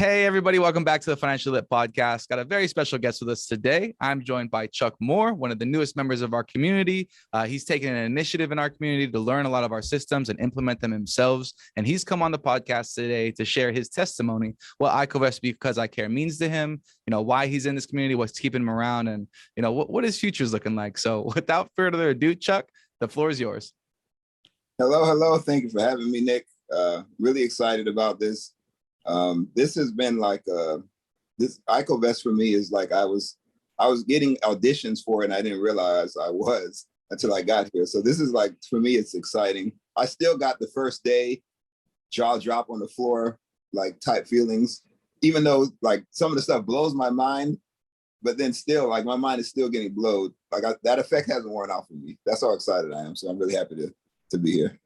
Hey, everybody. Welcome back to the Financially Lit Podcast. Got a very special guest with us today. I'm joined by Chuck Moore, one of the newest members of our community. He's taken an initiative in our community to learn a lot of our systems and implement them himself. And he's come on the podcast today to share his testimony, what iCovest Because iCare means to him, why he's in this community, what's keeping him around, and, what his future is looking like. So without further ado, Chuck, the floor is yours. Hello. Thank you for having me, Nick. Really excited about this. This has been like this iCovest for me is like I was getting auditions for it and I didn't realize I was until I got here. So this is like, for me, it's exciting. I still got the first day jaw drop on the floor, like type feelings, even though like some of the stuff blows my mind, but then still like my mind is still getting blowed. Like that effect hasn't worn off for me. That's how excited I am. So I'm really happy to be here.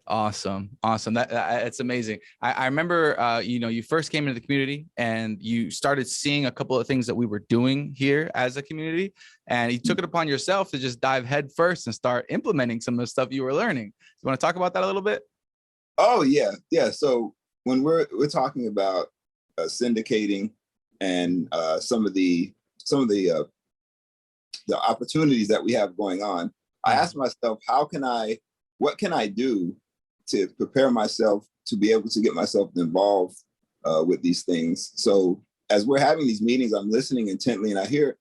Awesome. That's amazing. I remember, you first came into the community and you started seeing a couple of things that we were doing here as a community, and you took it upon yourself to just dive head first and start implementing some of the stuff you were learning. You want to talk about that a little bit? Oh yeah. So when we're talking about syndicating and some of the opportunities that we have going on, I asked myself, what can I do to prepare myself to be able to get myself involved with these things? So as we're having these meetings, I'm listening intently, and I hear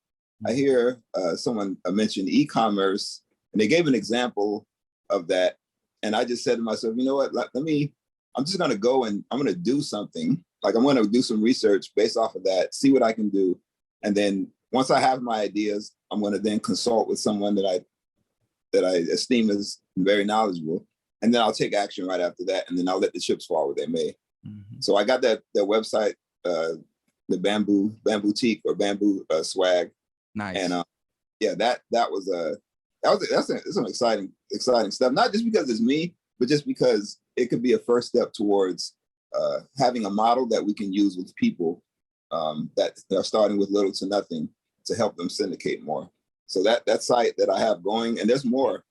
someone mention e-commerce, and they gave an example of that. And I just said to myself, you know what, I'm just gonna go and I'm gonna do something. Like I'm gonna do some research based off of that, see what I can do. And then once I have my ideas, I'm gonna then consult with someone that I esteem as very knowledgeable. And then I'll take action right after that. And then I'll let the chips fall where they may. Mm-hmm. So I got that website, the Bamboo Teak or Bamboo Swag. Nice. And that's some exciting stuff. Not just because it's me, but just because it could be a first step towards having a model that we can use with people that are starting with little to nothing to help them syndicate more. So that site that I have going, and there's more,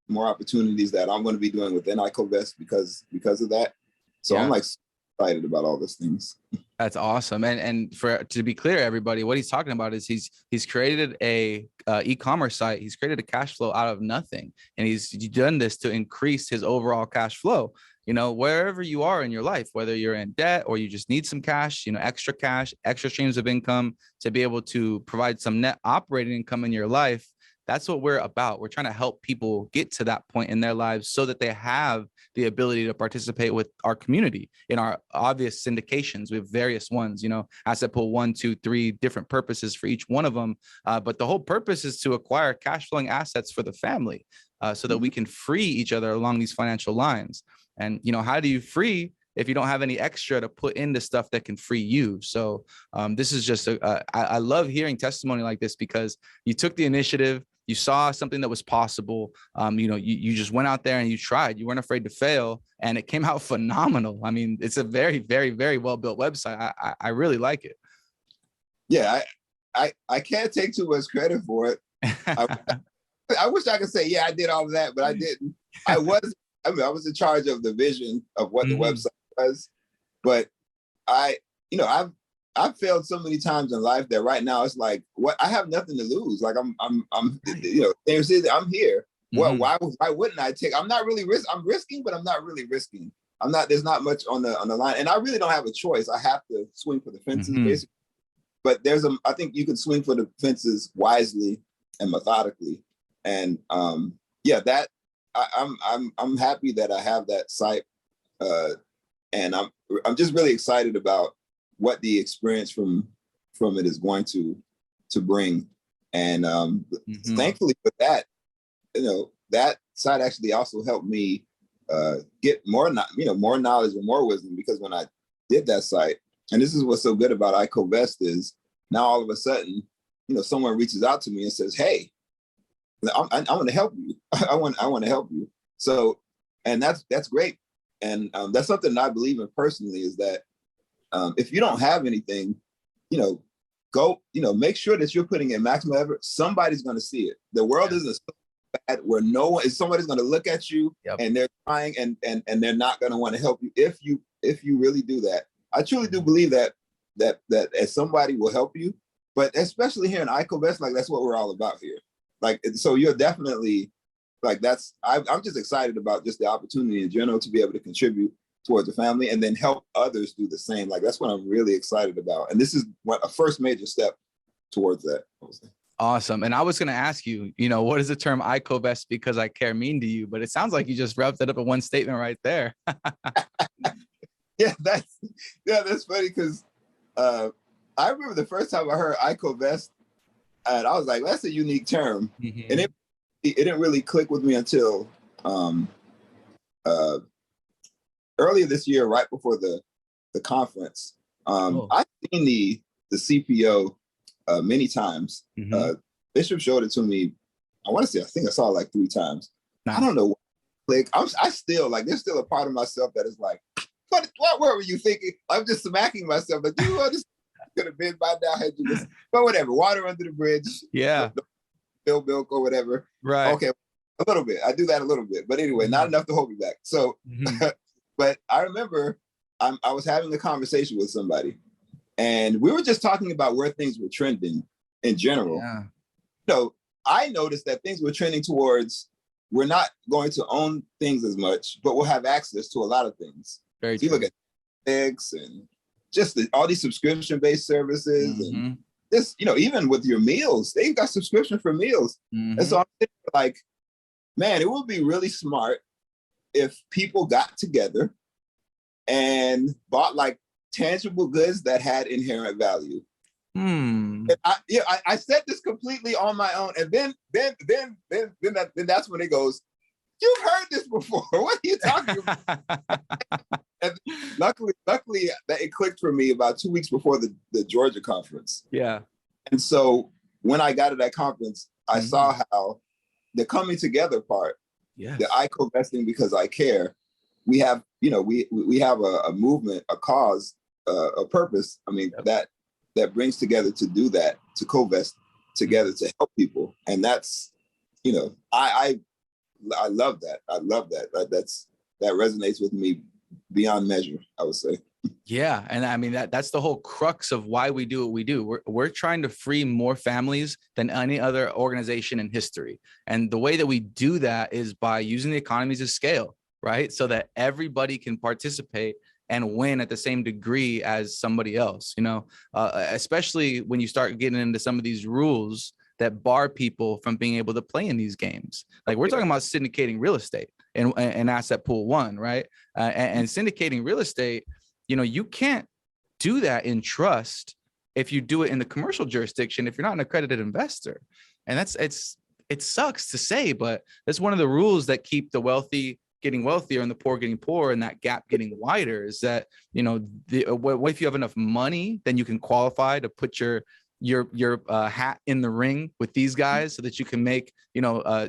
more opportunities that I'm going to be doing within iCovest because of that. So yeah. I'm like excited about all these things. That's awesome. And to be clear, everybody, what he's talking about is he's created a e-commerce site. He's created a cash flow out of nothing, and he's done this to increase his overall cash flow. Wherever you are in your life, whether you're in debt or you just need some cash, extra streams of income to be able to provide some net operating income in your life. That's what we're about. We're trying to help people get to that point in their lives so that they have the ability to participate with our community in our obvious syndications. We have various ones, asset pool 1, 2, 3, different purposes for each one of them. But the whole purpose is to acquire cash flowing assets for the family so that we can free each other along these financial lines. And, how do you free if you don't have any extra to put into stuff that can free you? So this is just, I love hearing testimony like this because you took the initiative. You saw something that was possible. You just went out there and you tried. You weren't afraid to fail, and it came out phenomenal. I mean, it's a very, very, very well built website. I really like it. Yeah, I can't take too much credit for it. I wish I could say, yeah, I did all of that, but I didn't. I was in charge of the vision of what the website was, but I've failed so many times in life that right now it's like, what? I have nothing to lose. Like I'm here. Well, why wouldn't I take? I'm not really I'm risking, but I'm not really risking. There's not much on the line, and I really don't have a choice. I have to swing for the fences, basically. But I think you can swing for the fences wisely and methodically, and I'm happy that I have that site, and I'm just really excited about what the experience from it is going to bring. And thankfully for that, that site actually also helped me get more knowledge and more wisdom, because when I did that site, and this is what's so good about iCovest, is now all of a sudden, someone reaches out to me and says, hey, I want to help you. I want to help you. So, and that's great. And that's something that I believe in personally, is that if you don't have anything, go, make sure that you're putting in maximum effort. Somebody's going to see it. The world isn't so bad where somebody's going to look at you and they're trying and they're not going to want to help you if you really do that. I truly do believe that as somebody will help you, but especially here in iCovest, like that's what we're all about here. Like, so you're definitely like, I'm just excited about just the opportunity in general to be able to contribute towards the family and then help others do the same. Like, that's what I'm really excited about. And this is a first major step towards that. Awesome. And I was going to ask you, what does the term iCovest because I care mean to you? But it sounds like you just wrapped it up in one statement right there. Yeah, that's funny because I remember the first time I heard iCovest, and I was like, that's a unique term. Mm-hmm. And it didn't really click with me until earlier this year, right before the conference. I've seen the CPO many times. Mm-hmm. Bishop showed it to me. I think I saw it like 3 times. Nice. I don't know. Like, I still like, there's still a part of myself that is like, what were you thinking? I'm just smacking myself. Like, you know, this could have been by now. Had you just, but whatever. Water under the bridge. Yeah. Bill milk or whatever. Right. Okay. A little bit. I do that a little bit, but anyway, not enough to hold me back. So, but I remember I was having a conversation with somebody, and we were just talking about where things were trending in general. Yeah. So I noticed that things were trending towards, we're not going to own things as much, but we'll have access to a lot of things. Very true. You look at Netflix and just all these subscription-based services, and this, even with your meals, they've got subscription for meals. And so I'm thinking, like, man, it would be really smart if people got together and bought like tangible goods that had inherent value. And I said this completely on my own, and then that's when it goes, you've heard this before. What are you talking about? And luckily that it clicked for me about 2 weeks before the Georgia conference. Yeah. And so when I got to that conference, I saw how the coming together part, the iCovesting because I care, we have, we have a movement, a cause, a purpose. I mean, that brings together to do that, to co-vest together to help people. And that's, I love that. I love that. That resonates with me beyond measure, I would say. Yeah. And I mean, that's the whole crux of why we do what we do. We're trying to free more families than any other organization in history. And the way that we do that is by using the economies of scale, right? So that everybody can participate and win at the same degree as somebody else, especially when you start getting into some of these rules that bar people from being able to play in these games. Like, we're talking about syndicating real estate and asset pool 1, right? And syndicating real estate, you can't do that in trust if you do it in the commercial jurisdiction, if you're not an accredited investor. And it sucks to say, but that's one of the rules that keep the wealthy getting wealthier and the poor getting poorer, and that gap getting wider, is that, if you have enough money, then you can qualify to put your hat in the ring with these guys so that you can make,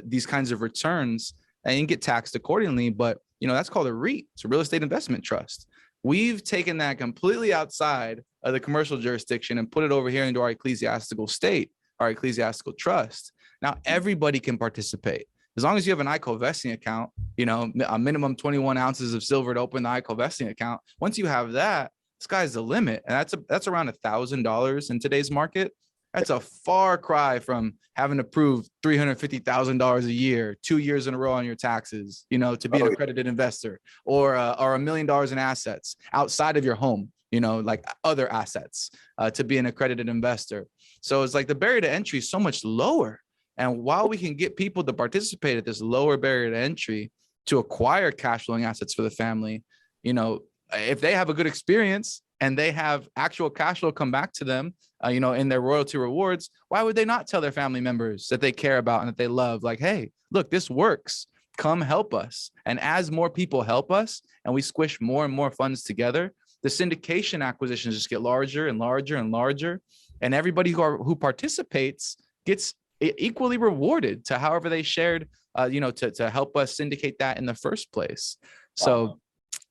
these kinds of returns and you get taxed accordingly. But, that's called a REIT. It's a real estate investment trust. We've taken that completely outside of the commercial jurisdiction and put it over here into our ecclesiastical state, our ecclesiastical trust. Now everybody can participate. As long as you have an iCovesting account, a minimum 21 ounces of silver to open the iCovesting account. Once you have that, sky's the limit. And that's around $1,000 in today's market. That's a far cry from having to prove $350,000 a year, 2 years in a row on your taxes, to be an accredited investor, or $1 million in assets outside of your home, like other assets, to be an accredited investor. So it's like the barrier to entry is so much lower. And while we can get people to participate at this lower barrier to entry to acquire cash flowing assets for the family, if they have a good experience and they have actual cash flow come back to them, in their royalty rewards, why would they not tell their family members that they care about and that they love? Like, hey, look, this works. Come help us. And as more people help us and we squish more and more funds together, the syndication acquisitions just get larger and larger and larger. And everybody who participates gets equally rewarded to however they shared, to help us syndicate that in the first place. So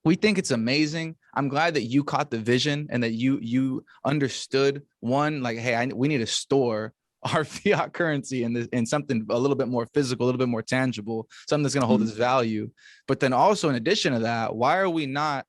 we think it's amazing. I'm glad that you caught the vision and that you understood, one, like, hey, we need to store our fiat currency in something a little bit more physical, a little bit more tangible, something that's going to hold its value. But then also, in addition to that, why are we not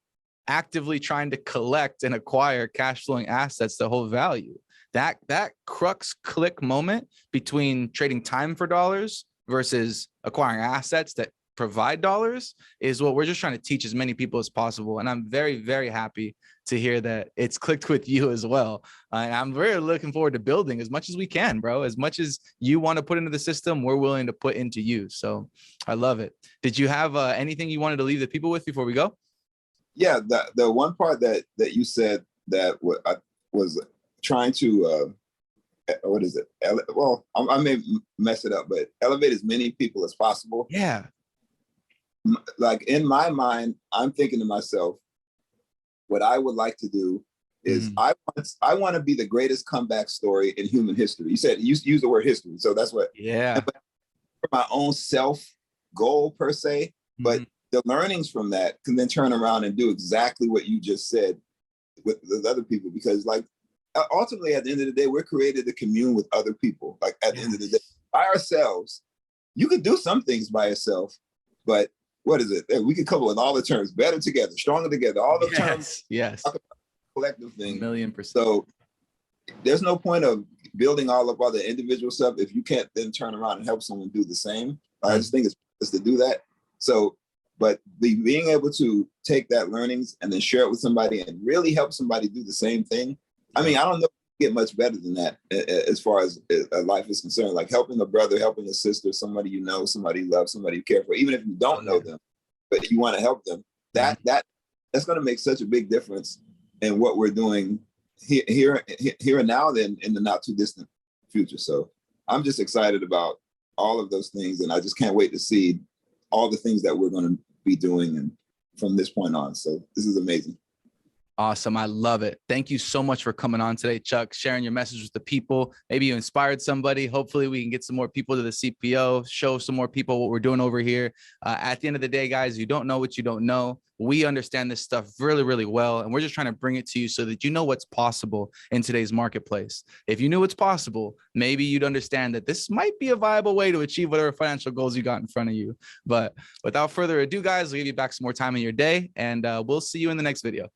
actively trying to collect and acquire cash flowing assets that hold value. That crux click moment between trading time for dollars versus acquiring assets that provide dollars is what we're just trying to teach as many people as possible. And I'm very, very happy to hear that it's clicked with you as well. And I'm very looking forward to building as much as we can, bro. As much as you want to put into the system, we're willing to put into you. So I love it. Did you have anything you wanted to leave the people with before we go? Yeah, the one part that you said that I was trying to what is it? Well, I may mess it up, but elevate as many people as possible. Yeah. Like in my mind, I'm thinking to myself, what I would like to do is I want to be the greatest comeback story in human history. You said you use the word history, so that's what. Yeah. For my own self goal per se, but the learnings from that can then turn around and do exactly what you just said with other people, because like ultimately at the end of the day, we're created to commune with other people. Like at the end of the day, by ourselves, you could do some things by yourself, but what is it? We could come up with all the terms: better together, stronger together, all the terms. Yes. Collective thing. 1,000,000%. So there's no point of building all of other individual stuff if you can't then turn around and help someone do the same. I just think it's to do that. So, but being able to take that learnings and then share it with somebody and really help somebody do the same thing. I mean, I don't know if you get much better than that as far as life is concerned. Like helping a brother, helping a sister, somebody you know, somebody you love, somebody you care for, even if you don't know them, but you want to help them. That's going to make such a big difference in what we're doing here and now, then in the not too distant future. So I'm just excited about all of those things, and I just can't wait to see all the things that we're going to be doing and from this point on. So this is amazing. Awesome. I love it. Thank you so much for coming on today, Chuck, sharing your message with the people. Maybe you inspired somebody. Hopefully we can get some more people to the CPO, show some more people what we're doing over here. At the end of the day, guys, you don't know what you don't know. We understand this stuff really, really well. And we're just trying to bring it to you so that you know what's possible in today's marketplace. If you knew what's possible, maybe you'd understand that this might be a viable way to achieve whatever financial goals you got in front of you. But without further ado, guys, we'll give you back some more time in your day, and we'll see you in the next video.